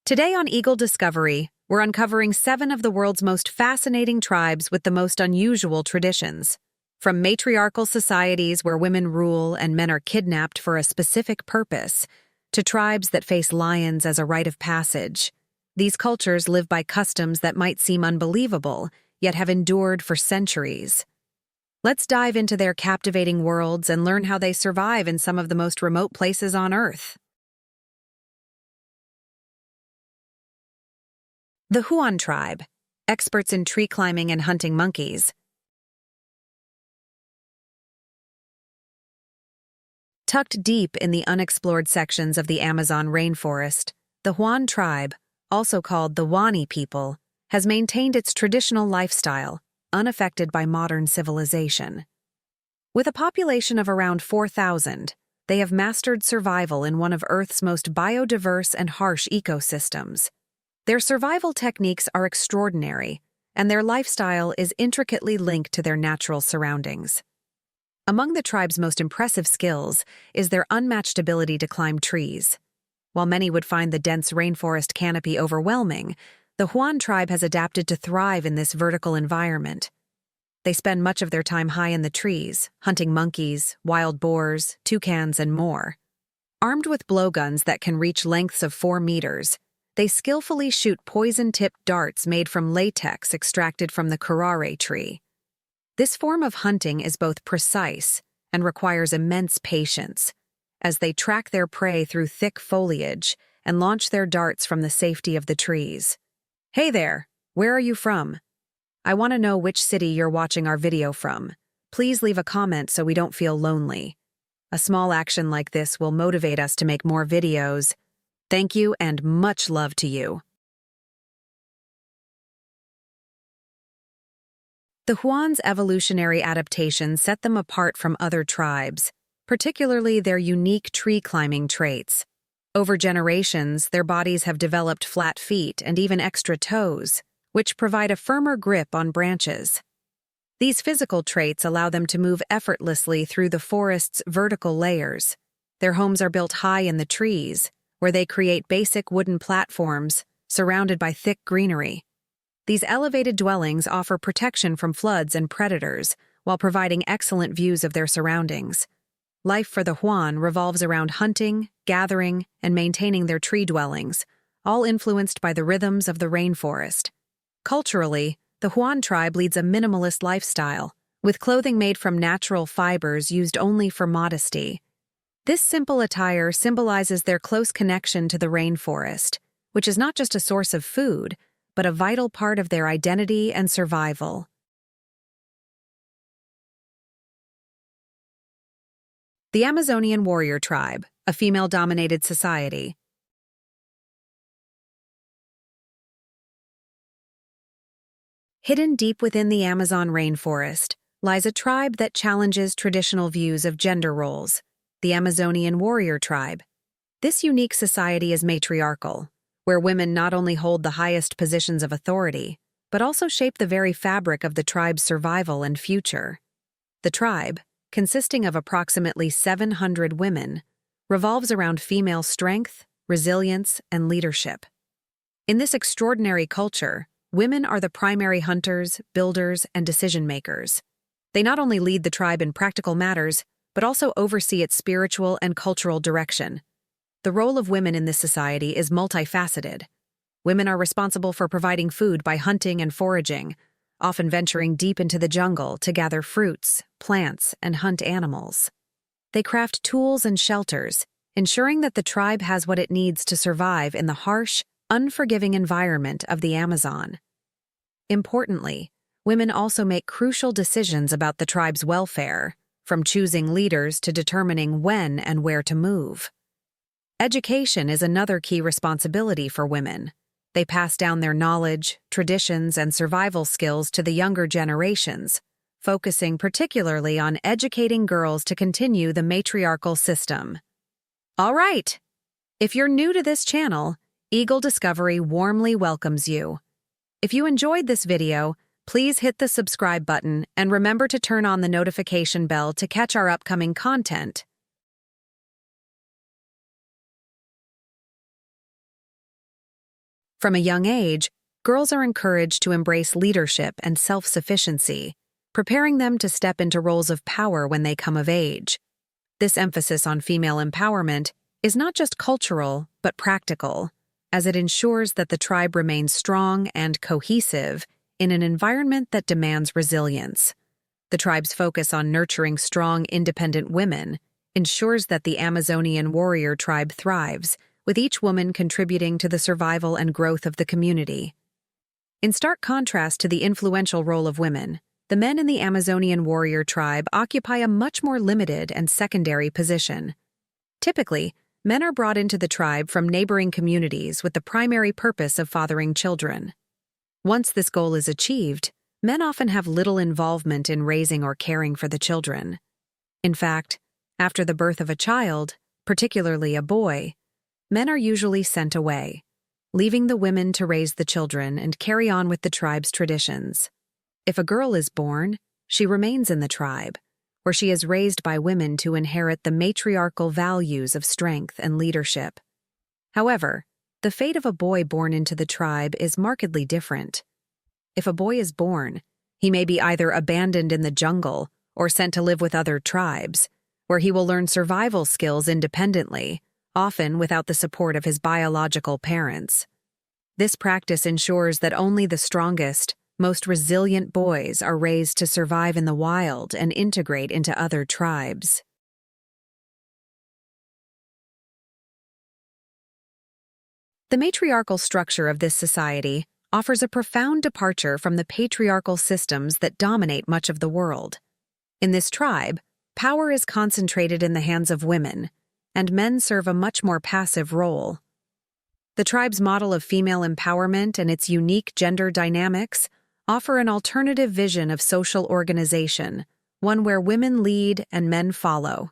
Today on Eagle Discovery, we're uncovering 7 of the world's most fascinating tribes with the most unusual traditions. From matriarchal societies where women rule and men are kidnapped for a specific purpose, to tribes that face lions as a rite of passage. These cultures live by customs that might seem unbelievable, yet have endured for centuries. Let's dive into their captivating worlds and learn how they survive in some of the most remote places on Earth. The Huan Tribe, experts in tree climbing and hunting monkeys. Tucked deep in the unexplored sections of the Amazon rainforest, the Huan Tribe, also called the Wani people, has maintained its traditional lifestyle, unaffected by modern civilization. With a population of around 4,000, they have mastered survival in one of Earth's most biodiverse and harsh ecosystems. Their survival techniques are extraordinary, and their lifestyle is intricately linked to their natural surroundings. Among the tribe's most impressive skills is their unmatched ability to climb trees. While many would find the dense rainforest canopy overwhelming, the Huan Tribe has adapted to thrive in this vertical environment. They spend much of their time high in the trees, hunting monkeys, wild boars, toucans, and more. Armed with blowguns that can reach lengths of 4 meters, they skillfully shoot poison-tipped darts made from latex extracted from the Korowai tree. This form of hunting is both precise and requires immense patience, as they track their prey through thick foliage and launch their darts from the safety of the trees. Hey there, where are you from? I want to know which city you're watching our video from. Please leave a comment so we don't feel lonely. A small action like this will motivate us to make more videos. Thank you and much love to you. The Huan's evolutionary adaptation set them apart from other tribes, particularly their unique tree-climbing traits. Over generations, their bodies have developed flat feet and even extra toes, which provide a firmer grip on branches. These physical traits allow them to move effortlessly through the forest's vertical layers. Their homes are built high in the trees, where they create basic wooden platforms surrounded by thick greenery. These elevated dwellings offer protection from floods and predators while providing excellent views of their surroundings. Life for the Huan revolves around hunting, gathering, and maintaining their tree dwellings, all influenced by the rhythms of the rainforest. Culturally, the Huan tribe leads a minimalist lifestyle, with clothing made from natural fibers used only for modesty. This simple attire symbolizes their close connection to the rainforest, which is not just a source of food, but a vital part of their identity and survival. The Amazonian warrior tribe, a female-dominated society. Hidden deep within the Amazon rainforest lies a tribe that challenges traditional views of gender roles, the Amazonian warrior tribe. This unique society is matriarchal, where women not only hold the highest positions of authority, but also shape the very fabric of the tribe's survival and future. The tribe, consisting of approximately 700 women, revolves around female strength, resilience, and leadership. In this extraordinary culture, women are the primary hunters, builders, and decision-makers. They not only lead the tribe in practical matters, but also oversee its spiritual and cultural direction. The role of women in this society is multifaceted. Women are responsible for providing food by hunting and foraging, often venturing deep into the jungle to gather fruits, plants, and hunt animals. They craft tools and shelters, ensuring that the tribe has what it needs to survive in the harsh, unforgiving environment of the Amazon. Importantly, women also make crucial decisions about the tribe's welfare, from choosing leaders to determining when and where to move. Education is another key responsibility for women. They pass down their knowledge, traditions, and survival skills to the younger generations, focusing particularly on educating girls to continue the matriarchal system. All right! If you're new to this channel, Eagle Discovery warmly welcomes you. If you enjoyed this video, please hit the subscribe button and remember to turn on the notification bell to catch our upcoming content. From a young age, girls are encouraged to embrace leadership and self-sufficiency, preparing them to step into roles of power when they come of age. This emphasis on female empowerment is not just cultural, but practical, as it ensures that the tribe remains strong and cohesive in an environment that demands resilience. The tribe's focus on nurturing strong, independent women ensures that the Amazonian warrior tribe thrives, with each woman contributing to the survival and growth of the community. In stark contrast to the influential role of women, the men in the Amazonian warrior tribe occupy a much more limited and secondary position. Typically, men are brought into the tribe from neighboring communities with the primary purpose of fathering children. Once this goal is achieved, men often have little involvement in raising or caring for the children. In fact, after the birth of a child, particularly a boy, men are usually sent away, leaving the women to raise the children and carry on with the tribe's traditions. If a girl is born, she remains in the tribe, where she is raised by women to inherit the matriarchal values of strength and leadership. However, the fate of a boy born into the tribe is markedly different. If a boy is born, he may be either abandoned in the jungle or sent to live with other tribes, where he will learn survival skills independently, often without the support of his biological parents. This practice ensures that only the strongest, most resilient boys are raised to survive in the wild and integrate into other tribes. The matriarchal structure of this society offers a profound departure from the patriarchal systems that dominate much of the world. In this tribe, power is concentrated in the hands of women, and men serve a much more passive role. The tribe's model of female empowerment and its unique gender dynamics offer an alternative vision of social organization, one where women lead and men follow.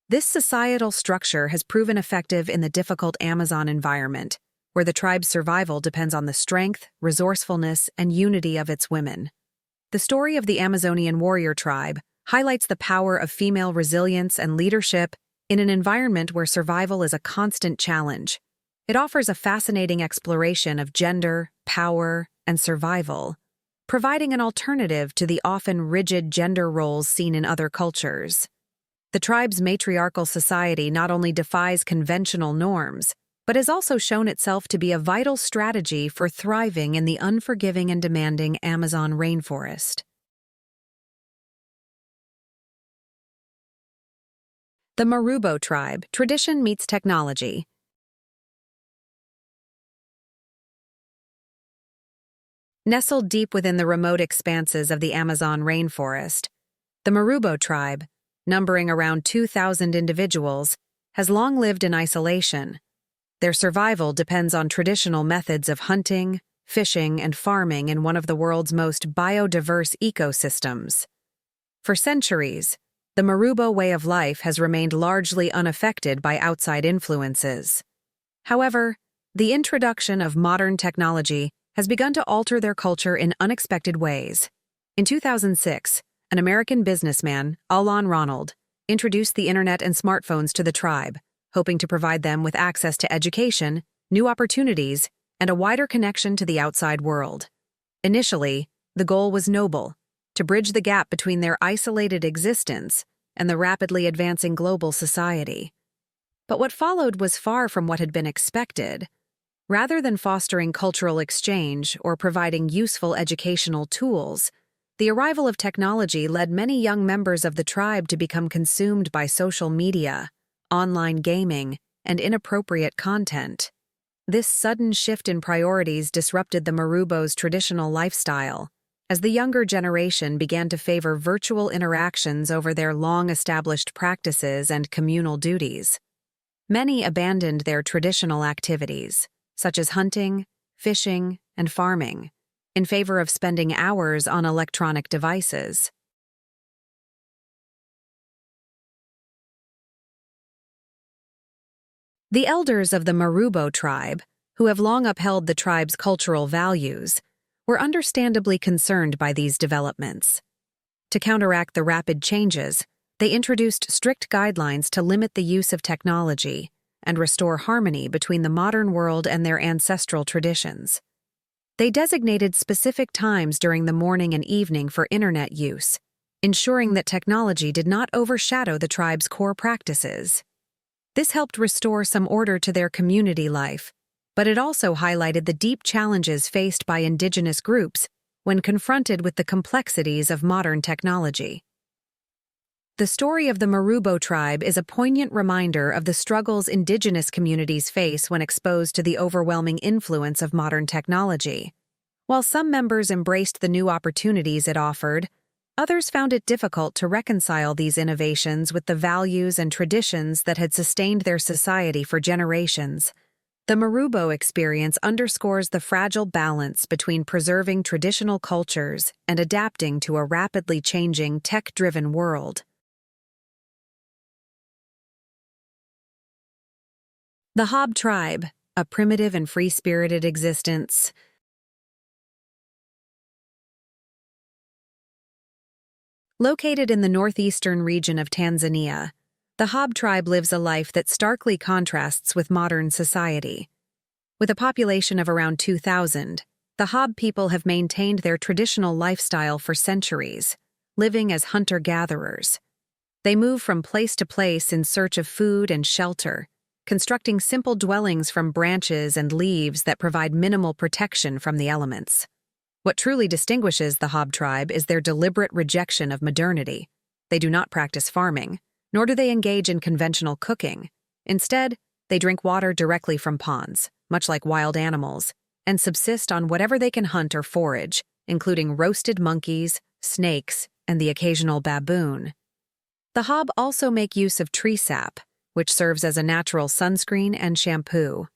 This societal structure has proven effective in the difficult Amazon environment, where the tribe's survival depends on the strength, resourcefulness, and unity of its women. The story of the Amazonian warrior tribe highlights the power of female resilience and leadership in an environment where survival is a constant challenge. It offers a fascinating exploration of gender, power, and survival, providing an alternative to the often rigid gender roles seen in other cultures. The tribe's matriarchal society not only defies conventional norms, but has also shown itself to be a vital strategy for thriving in the unforgiving and demanding Amazon rainforest. The Marubo Tribe, tradition meets technology. Nestled deep within the remote expanses of the Amazon rainforest, the Marubo Tribe, numbering around 2,000 individuals, has long lived in isolation. Their survival depends on traditional methods of hunting, fishing, and farming in one of the world's most biodiverse ecosystems. For centuries, the Marubo way of life has remained largely unaffected by outside influences. However, the introduction of modern technology has begun to alter their culture in unexpected ways. In 2006, an American businessman, Alon Ronald, introduced the internet and smartphones to the tribe, hoping to provide them with access to education, new opportunities, and a wider connection to the outside world. Initially, the goal was noble: to bridge the gap between their isolated existence and the rapidly advancing global society. But what followed was far from what had been expected. Rather than fostering cultural exchange or providing useful educational tools, the arrival of technology led many young members of the tribe to become consumed by social media, online gaming, and inappropriate content. This sudden shift in priorities disrupted the Marubo's traditional lifestyle, as the younger generation began to favor virtual interactions over their long-established practices and communal duties. Many abandoned their traditional activities, such as hunting, fishing, and farming, in favor of spending hours on electronic devices. The elders of the Marubo tribe, who have long upheld the tribe's cultural values, were understandably concerned by these developments. To counteract the rapid changes, they introduced strict guidelines to limit the use of technology and restore harmony between the modern world and their ancestral traditions. They designated specific times during the morning and evening for internet use, ensuring that technology did not overshadow the tribe's core practices. This helped restore some order to their community life, but it also highlighted the deep challenges faced by indigenous groups when confronted with the complexities of modern technology. The story of the Marubo Tribe is a poignant reminder of the struggles indigenous communities face when exposed to the overwhelming influence of modern technology. While some members embraced the new opportunities it offered, others found it difficult to reconcile these innovations with the values and traditions that had sustained their society for generations. The Marubo experience underscores the fragile balance between preserving traditional cultures and adapting to a rapidly changing, tech-driven world. The Haab Tribe, a primitive and free-spirited existence. Located in the northeastern region of Tanzania, the Haab Tribe lives a life that starkly contrasts with modern society. With a population of around 2,000, the Haab people have maintained their traditional lifestyle for centuries, living as hunter-gatherers. They move from place to place in search of food and shelter, constructing simple dwellings from branches and leaves that provide minimal protection from the elements. What truly distinguishes the Haab Tribe is their deliberate rejection of modernity. They do not practice farming, nor do they engage in conventional cooking. Instead, they drink water directly from ponds, much like wild animals, and subsist on whatever they can hunt or forage, including roasted monkeys, snakes, and the occasional baboon. The Haab also make use of tree sap, which serves as a natural sunscreen and shampoo.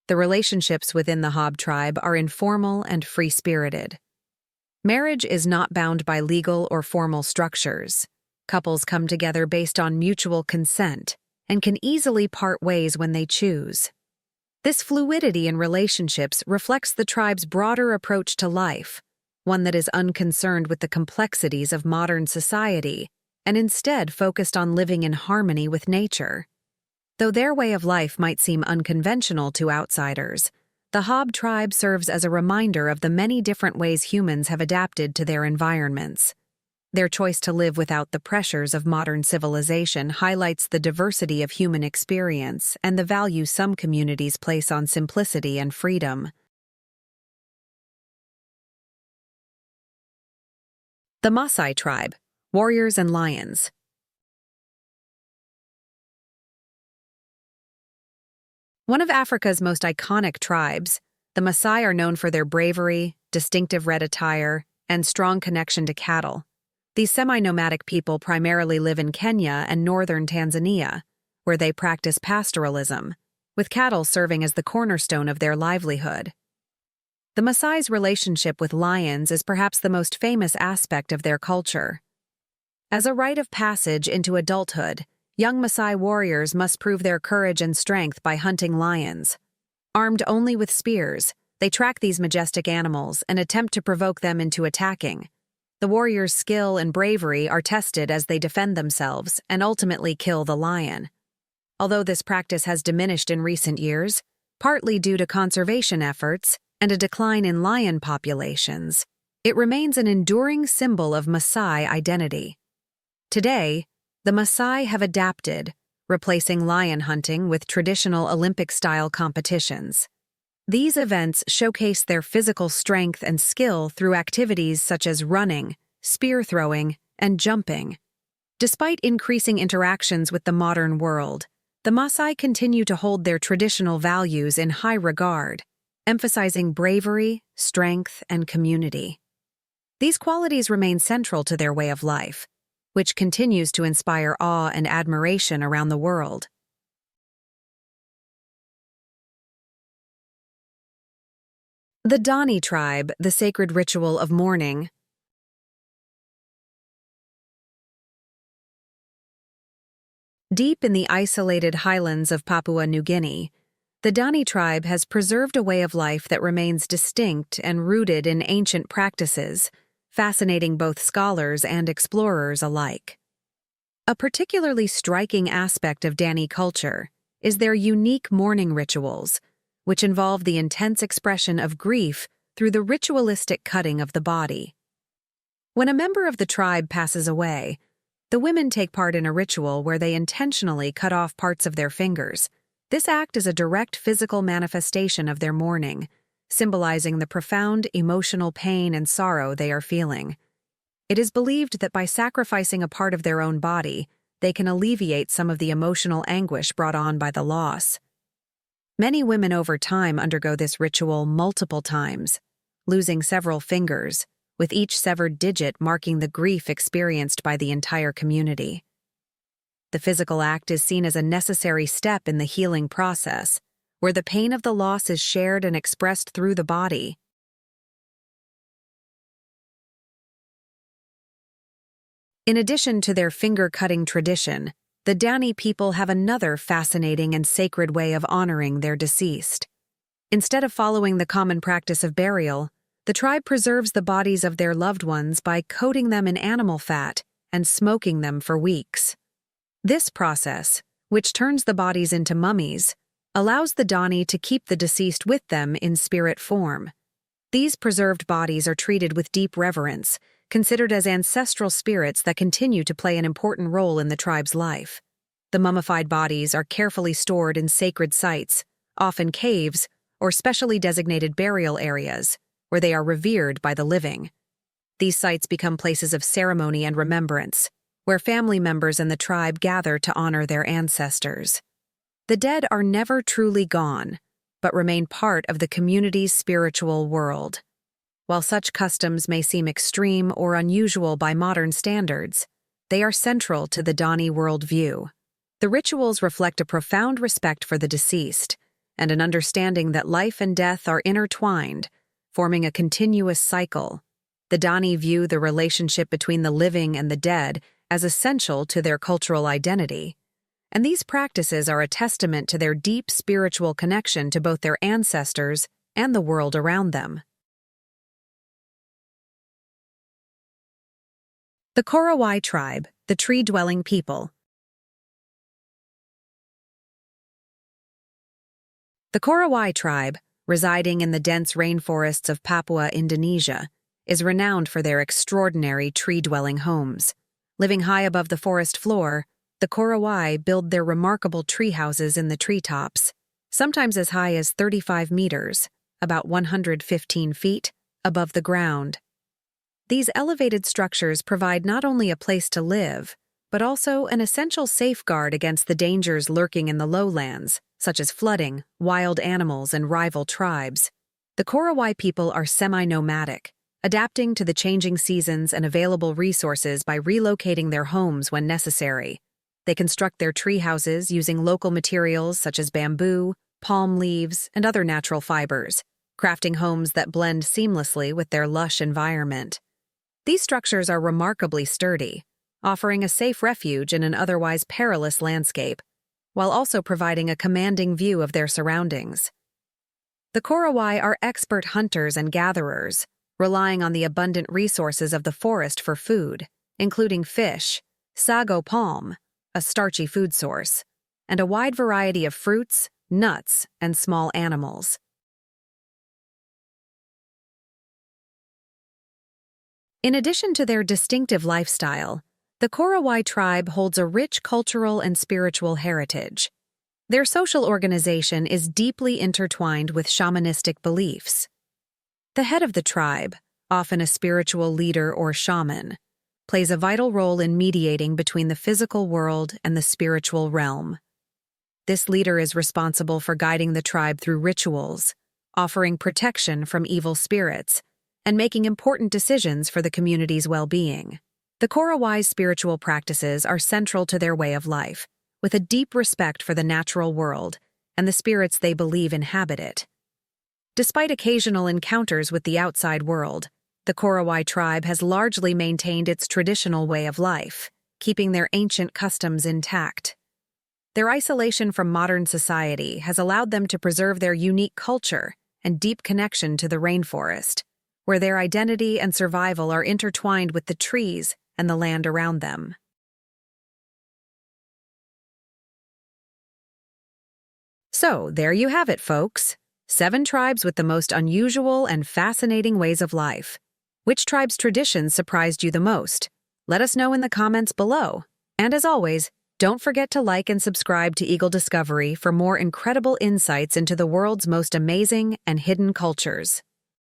The relationships within the Haab Tribe are informal and free-spirited. Marriage is not bound by legal or formal structures. Couples come together based on mutual consent and can easily part ways when they choose. This fluidity in relationships reflects the tribe's broader approach to life, one that is unconcerned with the complexities of modern society and instead focused on living in harmony with nature. Though their way of life might seem unconventional to outsiders, the Haab Tribe serves as a reminder of the many different ways humans have adapted to their environments. Their choice to live without the pressures of modern civilization highlights the diversity of human experience and the value some communities place on simplicity and freedom. The Maasai Tribe, warriors and lions. One of Africa's most iconic tribes, the Maasai are known for their bravery, distinctive red attire, and strong connection to cattle. These semi-nomadic people primarily live in Kenya and northern Tanzania, where they practice pastoralism, with cattle serving as the cornerstone of their livelihood. The Maasai's relationship with lions is perhaps the most famous aspect of their culture. As a rite of passage into adulthood, young Maasai warriors must prove their courage and strength by hunting lions. Armed only with spears, they track these majestic animals and attempt to provoke them into attacking. The warriors' skill and bravery are tested as they defend themselves and ultimately kill the lion. Although this practice has diminished in recent years, partly due to conservation efforts and a decline in lion populations, it remains an enduring symbol of Maasai identity. Today, the Maasai have adapted, replacing lion hunting with traditional Olympic-style competitions. These events showcase their physical strength and skill through activities such as running, spear throwing, and jumping. Despite increasing interactions with the modern world, the Maasai continue to hold their traditional values in high regard, emphasizing bravery, strength, and community. These qualities remain central to their way of life, which continues to inspire awe and admiration around the world. The Dani Tribe, the sacred ritual of mourning. Deep in the isolated highlands of Papua New Guinea, the Dani Tribe has preserved a way of life that remains distinct and rooted in ancient practices, fascinating both scholars and explorers alike. A particularly striking aspect of Dani culture is their unique mourning rituals, which involve the intense expression of grief through the ritualistic cutting of the body. When a member of the tribe passes away, the women take part in a ritual where they intentionally cut off parts of their fingers. This act is a direct physical manifestation of their mourning, symbolizing the profound emotional pain and sorrow they are feeling. It is believed that by sacrificing a part of their own body, they can alleviate some of the emotional anguish brought on by the loss. Many women over time undergo this ritual multiple times, losing several fingers, with each severed digit marking the grief experienced by the entire community. The physical act is seen as a necessary step in the healing process, where the pain of the loss is shared and expressed through the body. In addition to their finger-cutting tradition, the Dani people have another fascinating and sacred way of honoring their deceased. Instead of following the common practice of burial, the tribe preserves the bodies of their loved ones by coating them in animal fat and smoking them for weeks. This process, which turns the bodies into mummies, allows the Dani to keep the deceased with them in spirit form. These preserved bodies are treated with deep reverence, considered as ancestral spirits that continue to play an important role in the tribe's life. The mummified bodies are carefully stored in sacred sites, often caves or specially designated burial areas, where they are revered by the living. These sites become places of ceremony and remembrance, where family members in the tribe gather to honor their ancestors. The dead are never truly gone, but remain part of the community's spiritual world. While such customs may seem extreme or unusual by modern standards, they are central to the Dani worldview. The rituals reflect a profound respect for the deceased and an understanding that life and death are intertwined, forming a continuous cycle. The Dani view the relationship between the living and the dead as essential to their cultural identity, and these practices are a testament to their deep spiritual connection to both their ancestors and the world around them. The Korowai Tribe, the tree-dwelling people. The Korowai Tribe, residing in the dense rainforests of Papua, Indonesia, is renowned for their extraordinary tree-dwelling homes. Living high above the forest floor, the Korowai build their remarkable tree houses in the treetops, sometimes as high as 35 meters, about 115 feet, above the ground. These elevated structures provide not only a place to live, but also an essential safeguard against the dangers lurking in the lowlands, such as flooding, wild animals, and rival tribes. The Korowai people are semi-nomadic, adapting to the changing seasons and available resources by relocating their homes when necessary. They construct their tree houses using local materials such as bamboo, palm leaves, and other natural fibers, crafting homes that blend seamlessly with their lush environment. These structures are remarkably sturdy, offering a safe refuge in an otherwise perilous landscape, while also providing a commanding view of their surroundings. The Korowai are expert hunters and gatherers, relying on the abundant resources of the forest for food, including fish, sago palm, a starchy food source, and a wide variety of fruits, nuts, and small animals. In addition to their distinctive lifestyle, the Korowai tribe holds a rich cultural and spiritual heritage. Their social organization is deeply intertwined with shamanistic beliefs. The head of the tribe, often a spiritual leader or shaman, plays a vital role in mediating between the physical world and the spiritual realm. This leader is responsible for guiding the tribe through rituals, offering protection from evil spirits, and making important decisions for the community's well-being. The Korowai's spiritual practices are central to their way of life, with a deep respect for the natural world and the spirits they believe inhabit it. Despite occasional encounters with the outside world, the Korowai tribe has largely maintained its traditional way of life, keeping their ancient customs intact. Their isolation from modern society has allowed them to preserve their unique culture and deep connection to the rainforest, where their identity and survival are intertwined with the trees and the land around them. So, there you have it, folks. 7 tribes with the most unusual and fascinating ways of life. Which tribe's traditions surprised you the most? Let us know in the comments below. And as always, don't forget to like and subscribe to Eagle Discovery for more incredible insights into the world's most amazing and hidden cultures.